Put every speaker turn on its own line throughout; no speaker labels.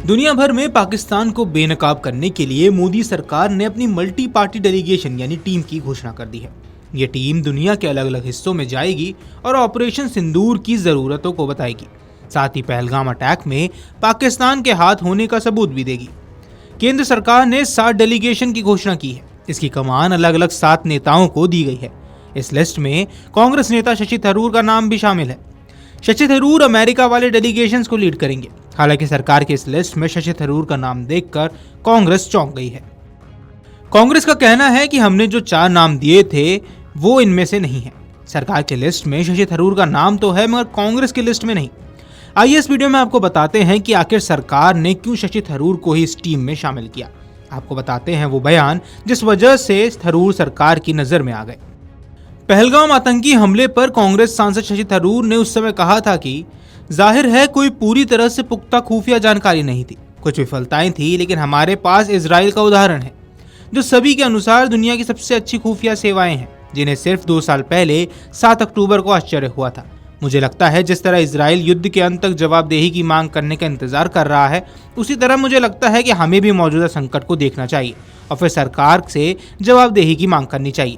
दुनिया भर में पाकिस्तान को बेनकाब करने के लिए मोदी सरकार ने अपनी मल्टी पार्टी डेलीगेशन यानी टीम की घोषणा कर दी है। ये टीम दुनिया के अलग अलग हिस्सों में जाएगी और ऑपरेशन सिंदूर की जरूरतों को बताएगी। साथ ही पहलगाम अटैक में पाकिस्तान के हाथ होने का सबूत भी देगी। केंद्र सरकार ने 7 डेलीगेशन की घोषणा की है। इसकी कमान अलग अलग 7 नेताओं को दी गई है। इस लिस्ट में कांग्रेस नेता शशि थरूर का नाम भी शामिल है। शशि थरूर अमेरिका वाले डेलीगेशंस को लीड करेंगे। हालांकि सरकार के इस लिस्ट में शशि थरूर का नाम देखकर कांग्रेस चौंक गई है। कांग्रेस का कहना है कि हमने जो 4 नाम दिए थे वो इनमें से नहीं है। सरकार के लिस्ट में शशि थरूर का नाम तो है मगर कांग्रेस की लिस्ट में नहीं। आइए इस वीडियो में आपको बताते हैं कि आखिर सरकार ने क्यों शशि थरूर को ही इस टीम में शामिल किया। आपको बताते हैं वो बयान जिस वजह से थरूर सरकार की नजर में आ गए। पहलगाम आतंकी हमले पर कांग्रेस सांसद शशि थरूर ने उस समय कहा था कि जाहिर है कोई पूरी तरह से पुख्ता खुफिया जानकारी नहीं थी, कुछ विफलताएं थी, लेकिन हमारे पास इजराइल का उदाहरण है जो सभी के अनुसार दुनिया की सबसे अच्छी खुफिया सेवाएं हैं, जिन्हें सिर्फ 2 साल पहले 7 अक्टूबर को आश्चर्य हुआ था। मुझे लगता है जिस तरह इजराइल युद्ध के अंत तक जवाबदेही की मांग करने का इंतजार कर रहा है, उसी तरह मुझे लगता है कि हमें भी मौजूदा संकट को देखना चाहिए और फिर सरकार से जवाबदेही की मांग करनी चाहिए।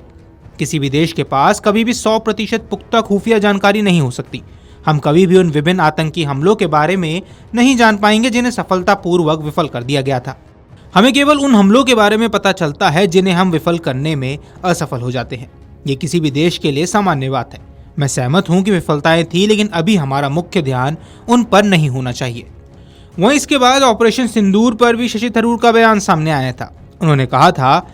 किसी भी देश के पास कभी भी 100% पुख्ता खुफिया जानकारी नहीं हो सकती। हम कभी भी उन विभिन्न आतंकी हमलों के बारे में नहीं जान पाएंगे जिन्हें सफलतापूर्वक विफल कर दिया गया था। हमें केवल उन हमलों के बारे में पता चलता है जिन्हें हम विफल करने में असफल हो जाते हैं। ये किसी भी देश के लिए सामान्य बात है। मैं सहमत हूं कि विफलताएं थी, लेकिन अभी हमारा मुख्य ध्यान उन पर नहीं होना चाहिए। वहीं इसके बाद ऑपरेशन सिंदूर पर भी शशि थरूर का बयान सामने आया था। उन्होंने कहा था,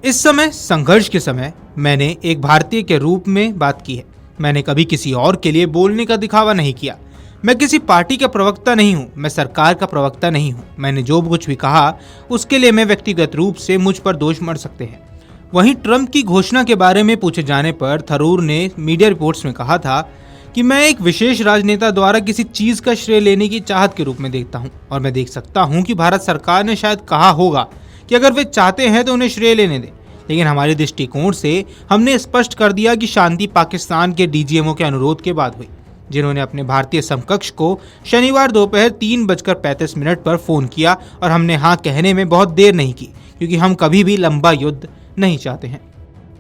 इस समय संघर्ष के समय मैंने एक भारतीय के रूप में बात की है। मैंने कभी किसी और के लिए बोलने का दिखावा नहीं किया। मैं किसी पार्टी का प्रवक्ता नहीं हूं, मैं सरकार का प्रवक्ता नहीं हूं। मैंने जो कुछ भी कहा उसके लिए मैं व्यक्तिगत रूप से मुझ पर दोष मढ़ सकते हैं। वहीं ट्रंप की घोषणा के बारे में पूछे जाने पर थरूर ने मीडिया रिपोर्ट्स में कहा था कि मैं एक विशेष राजनेता द्वारा किसी चीज का श्रेय लेने की चाहत के रूप में देखता हूं, और मैं देख सकता हूं कि भारत सरकार ने शायद कहा होगा कि अगर वे चाहते हैं तो उन्हें श्रेय लेने दें, लेकिन हमारे दृष्टिकोण से हमने स्पष्ट कर दिया कि शांति पाकिस्तान के डीजीएमओ के अनुरोध के बाद हुई, जिन्होंने अपने भारतीय समकक्ष को शनिवार दोपहर 3:35 पर फोन किया, और हमने हाँ कहने में बहुत देर नहीं की क्योंकि हम कभी भी लंबा युद्ध नहीं चाहते हैं।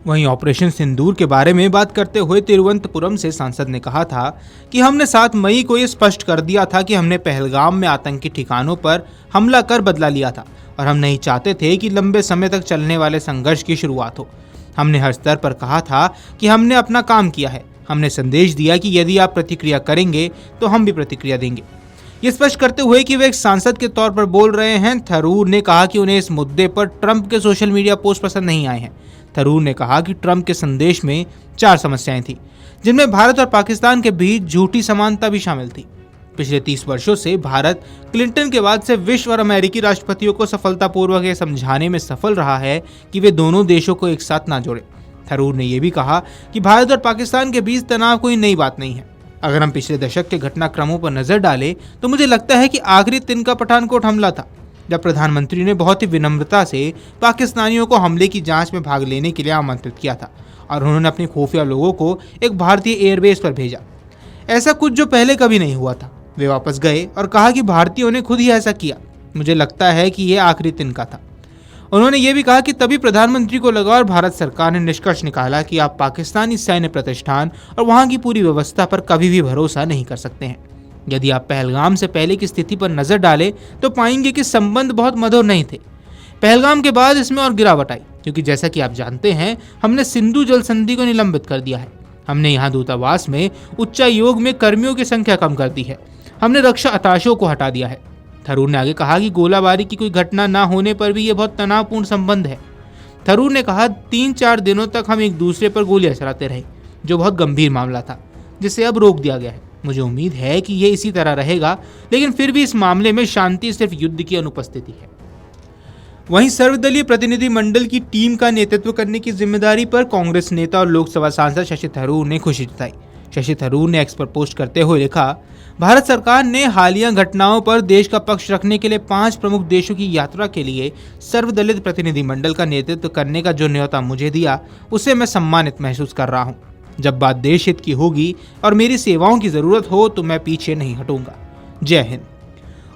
वहीं ऑपरेशन सिंदूर के बारे में बात करते हुए तिरुवनंतपुरम से सांसद ने कहा था कि हमने 7 मई को ये स्पष्ट कर दिया था कि हमने पहलगाम में आतंकी ठिकानों पर हमला कर बदला लिया था और हम नहीं चाहते थे कि लंबे समय तक चलने वाले संघर्ष की शुरुआत हो। हमने हर स्तर पर कहा था कि हमने अपना काम किया है। हमने संदेश दिया कि यदि आप प्रतिक्रिया करेंगे तो हम भी प्रतिक्रिया देंगे। ये स्पष्ट करते हुए कि वे एक सांसद के तौर पर बोल रहे हैं, थरूर ने कहा कि उन्हें इस मुद्दे पर ट्रंप के सोशल मीडिया पोस्ट पसंद नहीं आए हैं। थरूर ने कहा कि ट्रंप के संदेश में 4 समस्याएं थी, जिनमें भारत और पाकिस्तान के बीच झूठी समानता भी शामिल थी। पिछले 30 वर्षों से भारत क्लिंटन के बाद से विश्व और अमेरिकी राष्ट्रपतियों को सफलतापूर्वक ये समझाने में सफल रहा है कि वे दोनों देशों को एक साथ ना जोड़े। थरूर ने यह भी कहा कि भारत और पाकिस्तान के बीच तनाव कोई नई बात नहीं है। अगर हम पिछले दशक के घटनाक्रमों पर नजर डालें तो मुझे लगता है कि आखिरी तिनका पठानकोट हमला था, जब प्रधानमंत्री ने बहुत ही विनम्रता से पाकिस्तानियों को हमले की जांच में भाग लेने के लिए आमंत्रित किया था और उन्होंने अपने खुफिया लोगों को एक भारतीय एयरबेस पर भेजा। ऐसा कुछ जो पहले कभी नहीं हुआ था। वे वापस गए और कहा कि भारतीयों ने खुद ही ऐसा किया। मुझे लगता है कि यह आखिरी तिनका था। उन्होंने ये भी कहा कि तभी प्रधानमंत्री को लगा और भारत सरकार ने निष्कर्ष निकाला कि आप पाकिस्तानी सैन्य प्रतिष्ठान और वहां की पूरी व्यवस्था पर कभी भी भरोसा नहीं कर सकते हैं। यदि आप पहलगाम से पहले की स्थिति पर नजर डालें तो पाएंगे कि संबंध बहुत मधुर नहीं थे। पहलगाम के बाद इसमें और गिरावट आई, क्योंकि जैसा कि आप जानते हैं हमने सिंधु जल संधि को निलंबित कर दिया है। हमने यहाँ दूतावास में उच्चायोग में कर्मियों की संख्या कम कर दी है। हमने रक्षा अताशों को हटा दिया है। थरूर ने आगे कहा कि गोलाबारी की कोई घटना ना होने पर भी यह बहुत तनावपूर्ण संबंध है। थरूर ने कहा 3-4 दिनों तक हम एक दूसरे पर गोलियां चलाते रहे, जो बहुत गंभीर मामला था, जिसे अब रोक दिया गया है। मुझे उम्मीद है कि यह इसी तरह रहेगा, लेकिन फिर भी इस मामले में शांति सिर्फ युद्ध की अनुपस्थिति है। वहीं सर्वदलीय प्रतिनिधि मंडल की टीम का नेतृत्व करने की जिम्मेदारी पर कांग्रेस नेता और लोकसभा सांसद शशि थरूर ने खुशी जताई। शशि थरूर ने एक्स पर पोस्ट करते हुए लिखा, भारत सरकार ने हालिया घटनाओं पर देश का पक्ष रखने के लिए 5 प्रमुख देशों की यात्रा के लिए सर्वदलित प्रतिनिधि मंडल का नेतृत्व करने का जो न्योता मुझे दिया, उसे मैं सम्मानित महसूस कर रहा हूं। जब बात देश हित की होगी और मेरी सेवाओं की जरूरत हो तो मैं पीछे नहीं हटूंगा। जय हिंद।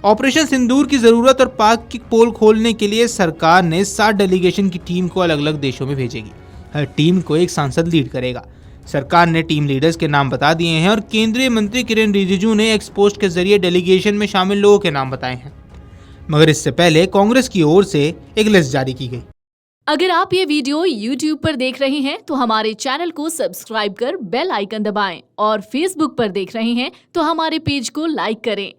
ऑपरेशन सिंदूर की जरूरत और पाक की पोल खोलने के लिए सरकार ने 7 डेलीगेशन की टीम को अलग अलग देशों में भेजेगी। हर टीम को एक सांसद लीड करेगा। सरकार ने टीम लीडर्स के नाम बता दिए हैं और केंद्रीय मंत्री किरेन रिजिजू ने एक्स पोस्ट के जरिए डेलीगेशन में शामिल लोगों के नाम बताए हैं। मगर इससे पहले कांग्रेस की ओर से एक लिस्ट जारी की गई।
अगर आप ये वीडियो YouTube पर देख रहे हैं तो हमारे चैनल को सब्सक्राइब कर बेल आइकन दबाएं और Facebook पर देख रहे हैं तो हमारे पेज को लाइक करें।